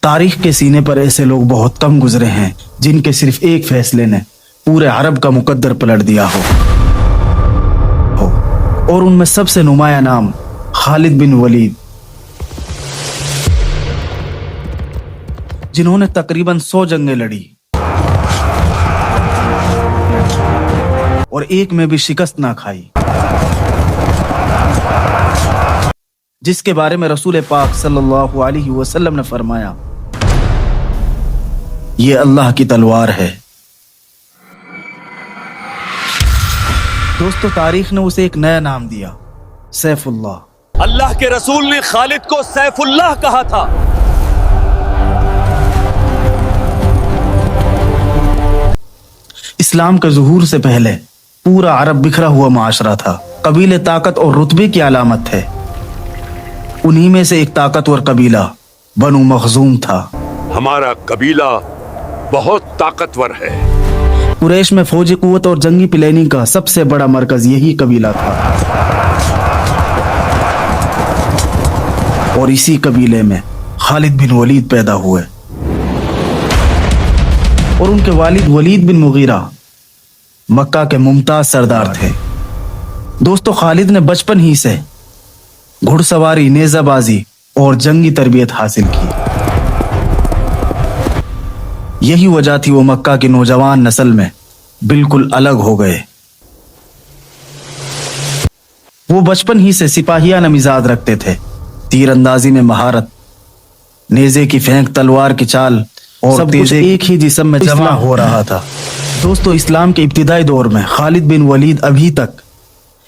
تاریخ کے سینے پر ایسے لوگ بہت کم گزرے ہیں جن کے صرف ایک فیصلے نے پورے عرب کا مقدر پلٹ دیا ہو اور ان میں سب سے نمایاں نام خالد بن ولید، جنہوں نے تقریباً 100 جنگیں لڑی اور ایک میں بھی شکست نہ کھائی، جس کے بارے میں رسول پاک صلی اللہ علیہ وسلم نے فرمایا، یہ اللہ کی تلوار ہے۔ دوستو، تاریخ نے اسے ایک نیا نام دیا، سیف اللہ۔ اللہ کے رسول نے خالد کو سیف اللہ کہا تھا۔ اسلام کے ظہور سے پہلے پورا عرب بکھرا ہوا معاشرہ تھا، قبیلے طاقت اور رتبے کی علامت تھے۔ انہی میں سے ایک طاقتور قبیلہ بنو مخزوم تھا۔ ہمارا قبیلہ بہت طاقتور ہے۔ قریش میں فوجی قوت اور جنگی پلاننگ کا سب سے بڑا مرکز یہی قبیلہ تھا، اور اسی قبیلے میں خالد بن ولید پیدا ہوئے، اور ان کے والد ولید بن مغیرہ مکہ کے ممتاز سردار تھے۔ دوستو، خالد نے بچپن ہی سے گھڑ سواری، نیزہ بازی اور جنگی تربیت حاصل کی۔ یہی وجہ تھی وہ مکہ کی نوجوان نسل میں بالکل الگ ہو گئے۔ وہ بچپن ہی سے سپاہیانہ مزاج رکھتے تھے، تیر اندازی میں مہارت، نیزے کی پھینک، تلوار کی چال، اور سب کچھ ایک ہی جسم میں جمع ہو رہا تھا۔ دوستو، اسلام کے ابتدائی دور میں خالد بن ولید ابھی تک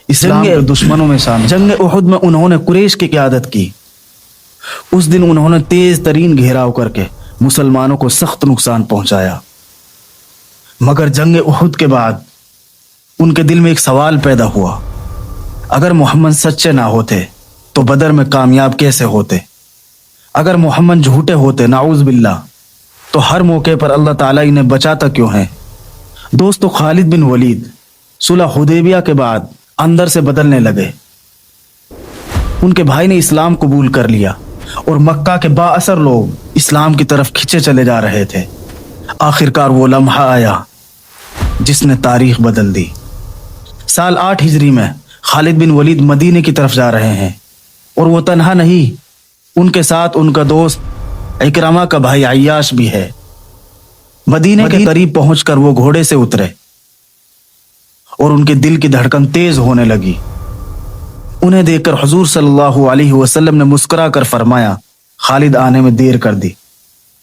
اسلام کے دشمنوں میں شامل۔ جنگ احد میں انہوں نے قریش کی قیادت کی۔ اس دن انہوں نے تیز ترین گھیراؤ کر کے مسلمانوں کو سخت نقصان پہنچایا، مگر جنگ احد کے بعد ان کے دل میں ایک سوال پیدا ہوا، اگر محمد سچے نہ ہوتے تو بدر میں کامیاب کیسے ہوتے؟ اگر محمد جھوٹے ہوتے، نعوذ باللہ، تو ہر موقع پر اللہ تعالیٰ انہیں بچاتا کیوں ہے؟ دوستو، خالد بن ولید صلح حدیبیہ کے بعد اندر سے بدلنے لگے۔ ان کے بھائی نے اسلام قبول کر لیا اور مکہ کے با اثر لوگ اسلام کی طرف کھینچے چلے جا رہے تھے۔ آخرکار وہ لمحہ آیا جس نے تاریخ بدل دی۔ سال 8 ہجری میں خالد بن ولید مدینے کی طرف جا رہے ہیں، اور وہ تنہا نہیں، ان کے ساتھ ان کا دوست اکرمہ کا بھائی عیاش بھی ہے۔ مدینے کے قریب پہنچ کر وہ گھوڑے سے اترے اور ان کے دل کی دھڑکن تیز ہونے لگی۔ انہیں دیکھ کر حضور صلی اللہ علیہ وسلم نے مسکرا کر فرمایا، خالد، آنے میں دیر کر دی،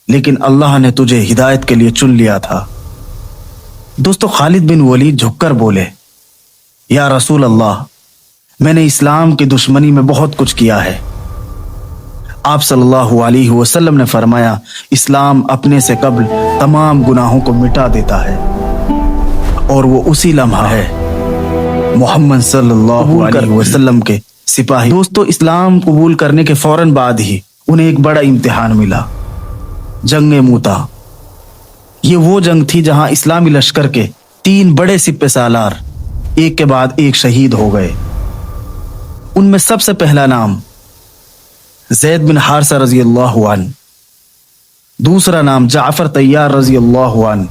لیکن اللہ نے تجھے ہدایت کے لیے چن لیا تھا۔ دوستو، خالد بن ولید جھک کر بولے، یا رسول اللہ، میں نے اسلام کی دشمنی میں بہت کچھ کیا ہے۔ آپ صلی اللہ علیہ وسلم نے فرمایا، اسلام اپنے سے قبل تمام گناہوں کو مٹا دیتا ہے، اور وہ اسی لمحہ ہے محمد صلی اللہ علیہ وسلم کے سپاہی۔ دوستو، اسلام قبول کرنے کے فوراً بعد ہی انہیں ایک بڑا امتحان ملا، جنگ موتا۔ یہ وہ جنگ تھی جہاں اسلامی لشکر کے 3 بڑے سپہ سالار ایک کے بعد ایک شہید ہو گئے۔ ان میں سب سے پہلا نام زید بن حارثہ رضی اللہ عنہ، دوسرا نام جعفر طیار رضی اللہ عنہ،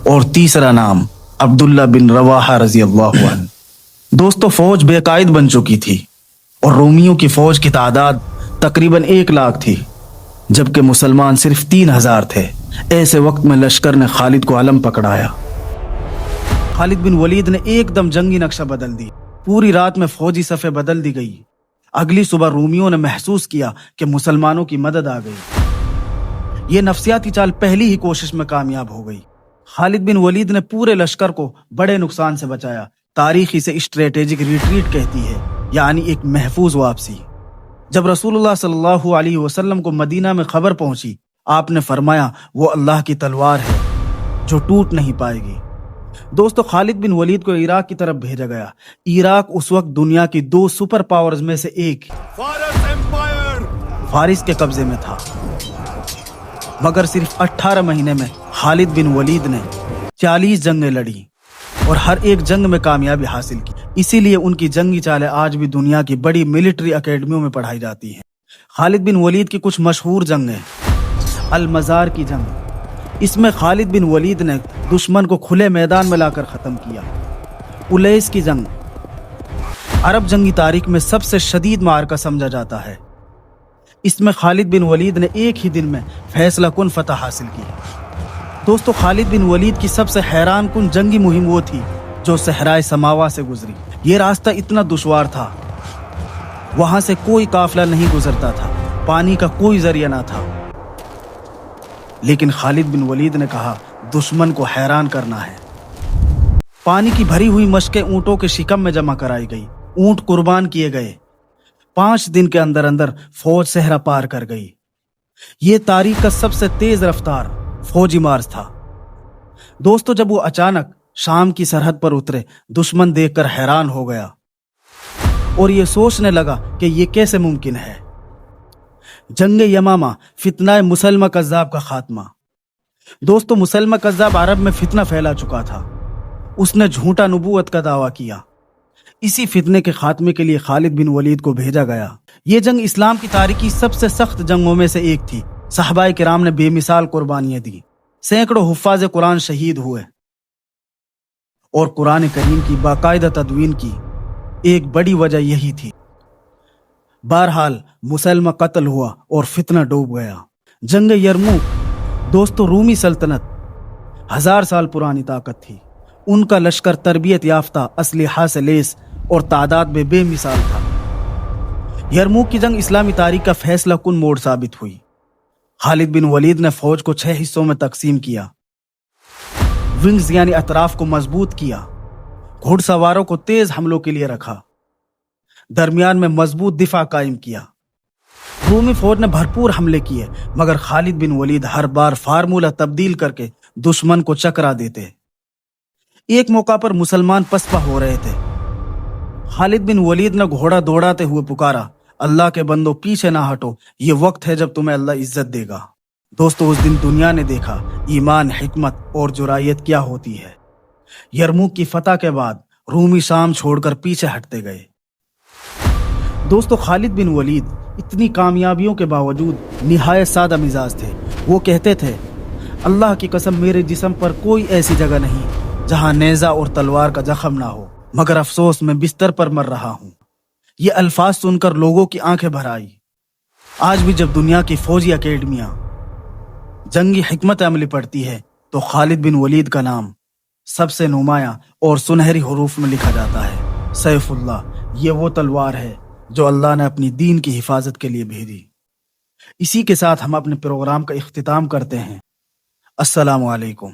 اور تیسرا نام عبداللہ بن رواحہ رضی اللہ عنہ۔ دوستو، فوج بے قائد بن چکی تھی اور رومیوں کی فوج کی تعداد تقریباً 1 لاکھ تھی، جبکہ مسلمان صرف 3000 تھے۔ ایسے وقت میں لشکر نے خالد کو علم پکڑایا۔ خالد بن ولید نے ایک دم جنگی نقشہ بدل دی، پوری رات میں فوجی صفیں بدل دی گئی۔ اگلی صبح رومیوں نے محسوس کیا کہ مسلمانوں کی مدد آ گئی۔ یہ نفسیاتی چال پہلی ہی کوشش میں کامیاب ہو گئی۔ خالد بن ولید نے پورے لشکر کو بڑے نقصان سے بچایا۔ تاریخ اسے اسٹریٹجک ریٹریٹ کہتی ہے، یعنی ایک محفوظ واپسی۔ جب رسول اللہ صلی اللہ علیہ وسلم کو مدینہ میں خبر پہنچی، آپ نے فرمایا، وہ اللہ کی تلوار ہے جو ٹوٹ نہیں پائے گی۔ دوستو، خالد بن ولید کو عراق کی طرف بھیجا گیا۔ عراق اس وقت دنیا کی 2 سپر پاورز میں سے ایک فارس کے قبضے میں تھا، مگر صرف 18 مہینے میں خالد بن ولید نے 40 جنگیں لڑی اور ہر ایک جنگ میں کامیابی حاصل کی۔ اسی لیے ان کی جنگی چالیں آج بھی دنیا کی بڑی ملٹری اکیڈمیوں میں پڑھائی جاتی ہیں۔ خالد بن ولید کی کچھ مشہور جنگیں: المزار کی جنگ، اس میں خالد بن ولید نے دشمن کو کھلے میدان میں لا کر ختم کیا۔ الیس کی جنگ عرب جنگی تاریخ میں سب سے شدید معرکہ سمجھا جاتا ہے۔ اس میں خالد بن ولید نے ایک ہی دن میں فیصلہ کن فتح حاصل کی۔ دوستو، خالد بن ولید کی سب سے حیران کن جنگی مہم وہ تھی جو صحرائے سماوا سے گزری۔ یہ راستہ اتنا دشوار تھا، وہاں سے کوئی قافلہ نہیں گزرتا تھا، پانی کا کوئی ذریعہ نہ تھا، لیکن خالد بن ولید نے کہا دشمن کو حیران کرنا ہے۔ پانی کی بھری ہوئی مشقیں اونٹوں کے شکم میں جمع کرائی گئی، اونٹ قربان کیے گئے۔ 5 دن کے اندر اندر فوج صحرا پار کر گئی۔ یہ تاریخ کا سب سے تیز رفتار فوجی مارچ تھا۔ دوستو، جب وہ اچانک شام کی سرحد پر اترے، دشمن دیکھ کر حیران ہو گیا اور یہ سوچنے لگا کہ یہ کیسے ممکن ہے۔ جنگ یمامہ، فتنہ مسلمہ کذاب کا خاتمہ۔ دوستو، مسلمہ کذاب عرب میں فتنہ پھیلا چکا تھا، اس نے جھوٹا نبوت کا دعویٰ کیا۔ اسی فتنے کے خاتمے کے لیے خالد بن ولید کو بھیجا گیا۔ یہ جنگ اسلام کی تاریخ کی سب سے سخت جنگوں میں سے ایک تھی۔ صحابہ کرام نے بے مثال قربانیاں دی، سینکڑوں حفاظ قرآن شہید ہوئے، اور قرآن کریم کی باقاعدہ تدوین کی ایک بڑی وجہ یہی تھی۔ بہرحال مسلمہ قتل ہوا اور فتنہ ڈوب گیا۔ جنگ یرموک، دوستو، رومی سلطنت 1000 سال پرانی طاقت تھی۔ ان کا لشکر تربیت یافتہ، اسلحہ سے لیس اور تعداد میں بے مثال تھا۔ یرموک کی جنگ اسلامی تاریخ کا فیصلہ کن موڑ ثابت ہوئی۔ خالد بن ولید نے فوج کو 6 حصوں میں تقسیم کیا، ونگز یعنی اطراف کو مضبوط کیا، گھڑ سواروں کو تیز حملوں کے لیے رکھا، درمیان میں مضبوط دفاع قائم کیا۔ رومی فوج نے بھرپور حملے کیے، مگر خالد بن ولید ہر بار فارمولہ تبدیل کر کے دشمن کو چکرا دیتے۔ ایک موقع پر مسلمان پسپا ہو رہے تھے۔ خالد بن ولید نے گھوڑا دوڑاتے ہوئے پکارا، اللہ کے بندو پیچھے نہ ہٹو، یہ وقت ہے جب تمہیں اللہ عزت دے گا۔ دوستو، اس دن دنیا نے دیکھا ایمان، حکمت اور جرائیت کیا ہوتی ہے۔ یرموک کی فتح کے بعد رومی شام چھوڑ کر پیچھے ہٹتے گئے۔ دوستو، خالد بن ولید اتنی کامیابیوں کے باوجود نہایت سادہ مزاج تھے۔ وہ کہتے تھے، اللہ کی قسم میرے جسم پر کوئی ایسی جگہ نہیں جہاں نیزہ اور تلوار کا زخم نہ ہو، مگر افسوس میں بستر پر مر رہا ہوں۔ یہ الفاظ سن کر لوگوں کی آنکھیں بھر آئی۔ آج بھی جب دنیا کی فوجی اکیڈمیاں جنگی حکمت عملی پڑھتی ہے تو خالد بن ولید کا نام سب سے نمایاں اور سنہری حروف میں لکھا جاتا ہے۔ سیف اللہ، یہ وہ تلوار ہے جو اللہ نے اپنی دین کی حفاظت کے لیے بھیجی۔ اسی کے ساتھ ہم اپنے پروگرام کا اختتام کرتے ہیں۔ السلام علیکم۔